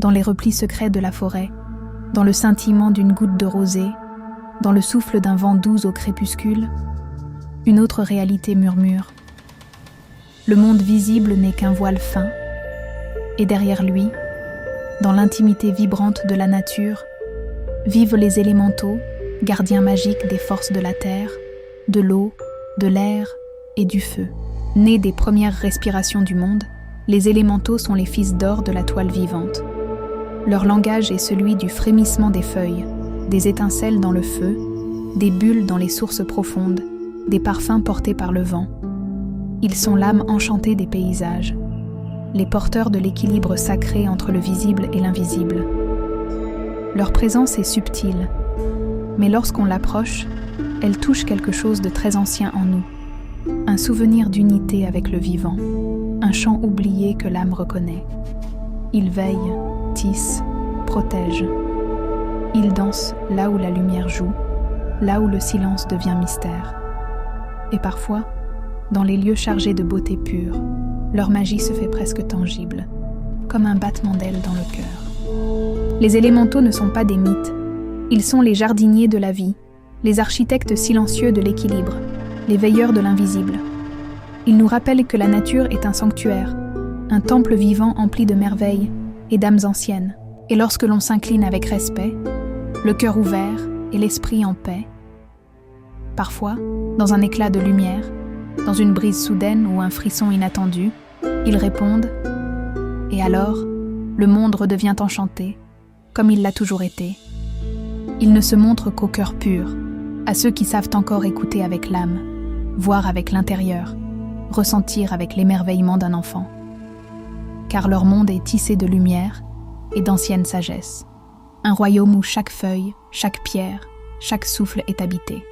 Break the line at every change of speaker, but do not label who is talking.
dans les replis secrets de la forêt, dans le scintillement d'une goutte de rosée, dans le souffle d'un vent doux au crépuscule, une autre réalité murmure. Le monde visible n'est qu'un voile fin, et derrière lui, dans l'intimité vibrante de la nature, vivent les élémentaux, gardiens magiques des forces de la terre, de l'eau, de l'air et du feu. Nés des premières respirations du monde, les élémentaux sont les fils d'or de la toile vivante. Leur langage est celui du frémissement des feuilles, des étincelles dans le feu, des bulles dans les sources profondes, des parfums portés par le vent. Ils sont l'âme enchantée des paysages, les porteurs de l'équilibre sacré entre le visible et l'invisible. Leur présence est subtile, mais lorsqu'on l'approche, elle touche quelque chose de très ancien en nous, un souvenir d'unité avec le vivant, un chant oublié que l'âme reconnaît. Ils veillent, tissent, protègent. Ils dansent là où la lumière joue, là où le silence devient mystère. Et parfois, dans les lieux chargés de beauté pure, leur magie se fait presque tangible, comme un battement d'ailes dans le cœur. Les élémentaux ne sont pas des mythes, ils sont les jardiniers de la vie, les architectes silencieux de l'équilibre, les veilleurs de l'invisible. Ils nous rappellent que la nature est un sanctuaire, un temple vivant empli de merveilles et d'âmes anciennes. Et lorsque l'on s'incline avec respect, le cœur ouvert et l'esprit en paix, parfois, dans un éclat de lumière, dans une brise soudaine ou un frisson inattendu, ils répondent, et alors, le monde redevient enchanté, comme il l'a toujours été. Il ne se montre qu'au cœur pur, à ceux qui savent encore écouter avec l'âme, voir avec l'intérieur, ressentir avec l'émerveillement d'un enfant. Car leur monde est tissé de lumière et d'ancienne sagesse, un royaume où chaque feuille, chaque pierre, chaque souffle est habité.